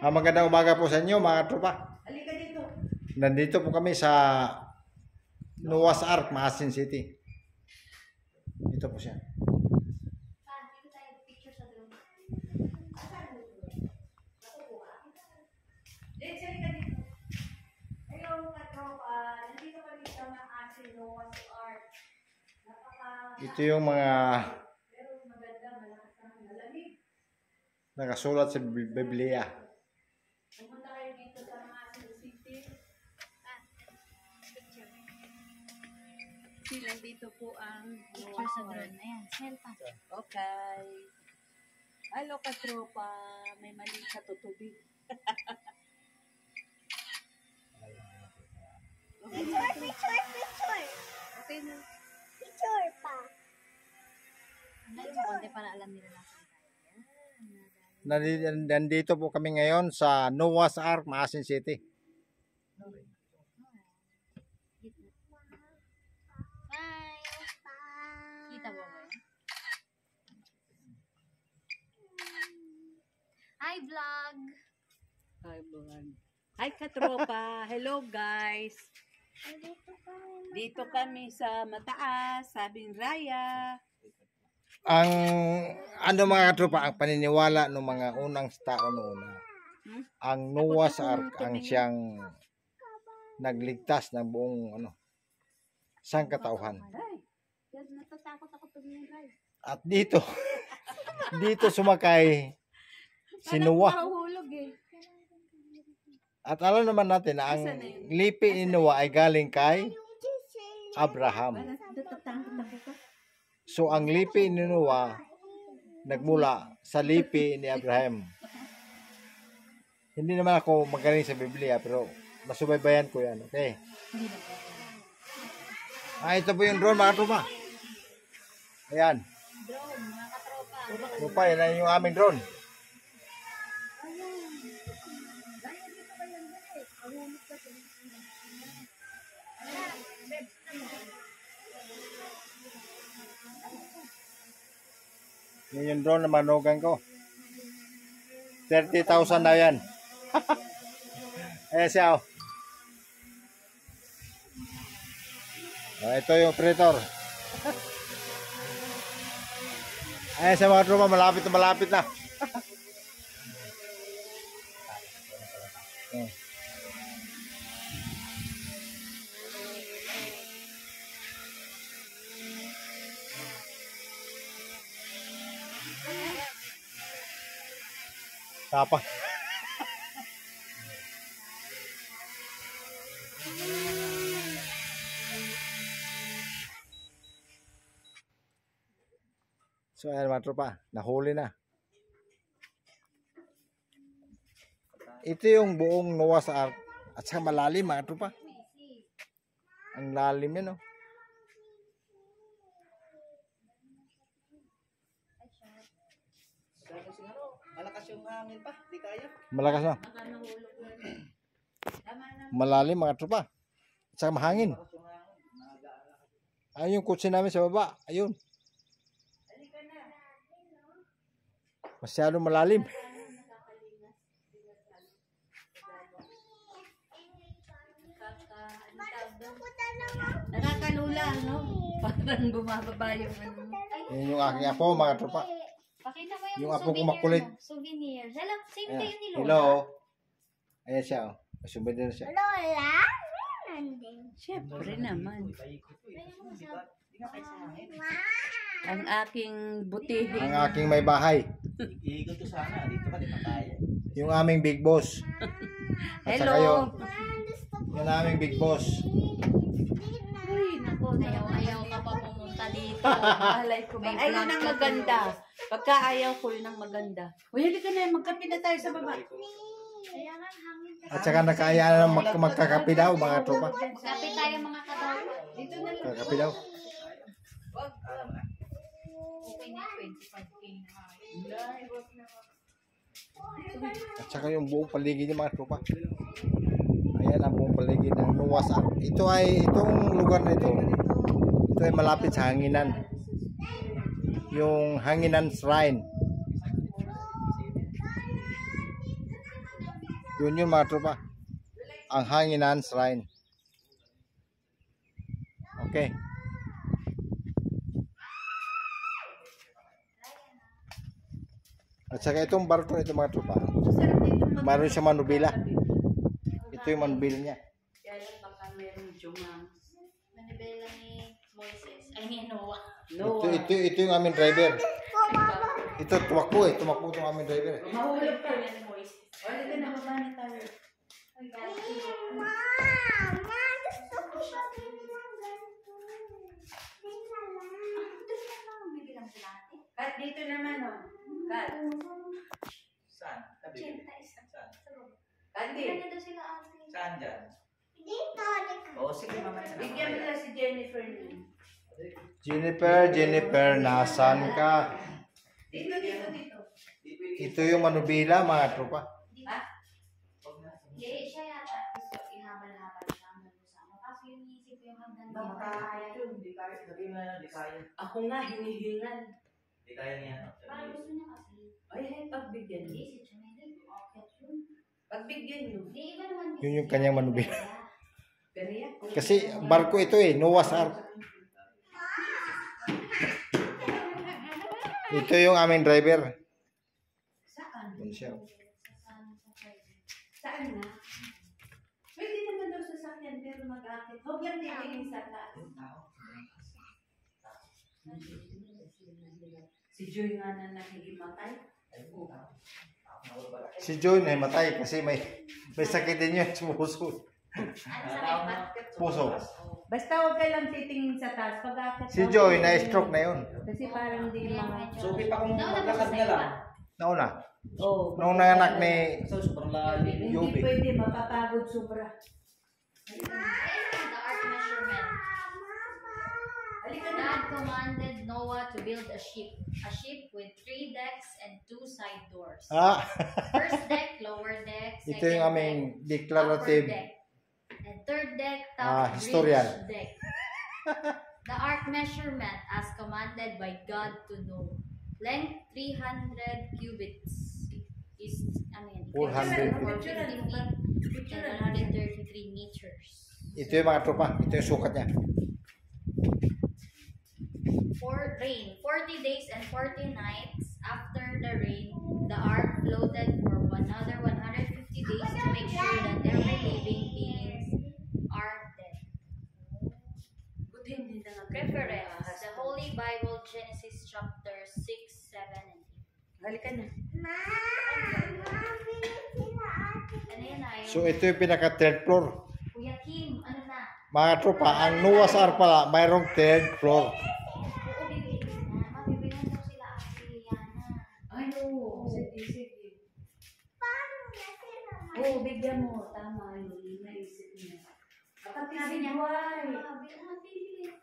Magandang umaga po sa inyo mga tropa. Halika dito. Nandito po kami sa Noah's Ark, Maasin City. Dito po siya. Dito tayo picture sa drone. Let's halika dito. Hello, katropa. Nandito kami sa Maasin Noah's Ark. Ito yung mga Pero maganda, malakas na malamig. nakasulat sa Biblia. Pumunta kayo dito sa Maasin City. Nandito po ang Picture sa drone. Ayan, smell pa. Okay. Hello, katropa. May mali sa tutubig. Picture. Okay na. Picture pa. Konti para alam nila natin Nandito po kami ngayon sa Noah's Ark, Maasin City. Hi! Kita mo ba? Hi, vlog! Hi, vlog. Hi, katropa. Hello, guys. Dito kami sa mataas, sabing Raya. Ang mga tropa, ang paniniwala ng mga unang tao noon, ang Noah's Ark ang siyang nagligtas ng buong sangkatauhan. Ay, natatakot ako tumingin, Ray. At dito sumakay si Noah. Mahuhulog eh. At alam naman natin na ang lipi ni Noah ay galing kay Abraham. Natatakot ako ka. So ang lipi ni Noah nagmula sa lipi ni Abraham. Hindi naman ako magaling sa Biblia pero masubaybayan ko yan. Okay. Ito po yung drone mga tropa. Ayan. Drone, mga katropa. Tropa, yan yung aming drone. Yan yung drone na manugan ko. 30,000 na yan. Ayan siya. Ito yung operator. Ayan siya mga tropa, malapit na. Tapa. So ayan mga tropa, nahuli na. Ito yung buong Noah's Ark. At saka malalim mga tropa. Ang lalim yan, no? Malakas yung hangin pa, di kaya. Malakas na. Malalim mga tropa. At saka mahangin. Ayun yung kutsi namin sa baba. Ayun. Masyadong malalim. Nakakalula, no? Parang bumababa yung ano. Yun yung aking apo mga tropa. Pakita mo Yung yung apo ko souvenir makulit. mo. Souvenir. Hello, same Ayan. kayo ni Lola. Hello. Ayan siya. Masubid na siya. Lola? Nandun. Siyempre naman. Ma! Ang aking butihin. Ang aking may bahay. Iikot ko sana, dito ka di makaya. Yung aming big boss. At saka Hello. yung aming big boss. Uy, naku, Ayaw ka pa pumunta dito. Malay ko ba? Ay, yun ang maganda. Pagka ayaw ko, yun ang maganda. Uy, halika na, magkape na tayo sa baba. At saka nakaya na magkakapi daw mga tropa. Kape tayo mga katropa. Dito na lang. Kakapi daw. Okay na, 25K na. At saka yung buong paligid ng mga tropa. Ayan ang buong paligid ng Noah's Ark. Itong lugar na ito ay malapit sa hanginan. Yung Hanginan Shrine. Yun yun mga tropa. Ang Hanginan Shrine. Okay. At saka itong barko ito mga tropa. Masarap dito Mayroon siya manubila. Ito yung manubila niya. Kaya lang baka mayroong jumang. Manibela ni Moises. Ay, ni Noah. Ito yung aming driver. Ito tumakbo eh. Tumakbo itong aming driver. Mahulog ka. Ni Moises. Wala ka na baba na tayo. Mama, gusto ko pabili ng ganito. Teka lang. Bibilang sila ate. Kat, dito naman oh. Kat. Saan? Tabi. Chinta isa. Saan? Sa loob. Kandi. Ganito sila ate. Saan dyan? Dito, dito. Oo, sige mamaya. Bigyan mo na si Jennifer niya. Jennifer, nasan ka? Dito. Ito yung manubila mga tropa. Ha? Hindi, siya yata. Gusto, ihabal-habal siya hanggang sa ano. Kaso yung iisip ko yung hagdan niya. Makakaya yun. Di kaya. Sabi mo na, di kaya. Ako nga, hinihingan. Di kaya niya. Parang gusto niya kasi. Ay, pagbigyan Hindi, niyo. si Chumeli. Akit yun. Pagbigyan niyo. Hindi, iba naman kasi. Yun yung kanyang manubila. Pero yan. Kasi barko ito eh. Noah's Ark. Ito yung aming driver. Saan? Yun siya. Saan na? Pwede naman daw sa sakyan pero mag-akit. Huwag lang titingin sa taas. Si Joy nga na nahihimatay. Si John ay matay kasi may sakit din yun sa puso. Ano sa may Puso. Basta huwag ka lang titingin sa taas. Pag-akit. Si Joy na-stroke na yun. Kasi parang hindi mga... So, pa kung maglakad na lang. Nauna. Oo. Nung nanganak ni So, sobrang lalim. Hindi Yubi. pwede, mapapagod sobra. The ark measurement. Halika na. God commanded Noah to build a ship with 3 decks and 2 side doors. Ah, First deck, lower deck. ito Second yung aming deck, declarative. upper deck. And third deck, Ah, top historian. bridge deck. The ark measurement as commanded by God to Noah. Length 300 cubits is 400. 450 feet and 133 meters. Ito yung mga tropa. Ito yung sukat niya. For rain, 40 days and 40 nights after the rain, the ark floated for another 150 days to make sure that every living beings are dead. Buti hindi na nga. Reference, the Holy Bible, Genesis chapter 6, 7, and 8. Halika na. Bili sila ate. Ano yan ay? So ito yung pinaka third floor. Kuya Kim, ano na? Mga tropa, ang Noah's Ark pala, mayroong third floor. Oo, bibili na. Mabibilan daw sila ate Liana. Ay, oo. Sige. Paano na sila? Oo, bigyan mo. Tama yun. Naisip niya. Kapatid Sabi si niya, Juay. Mabili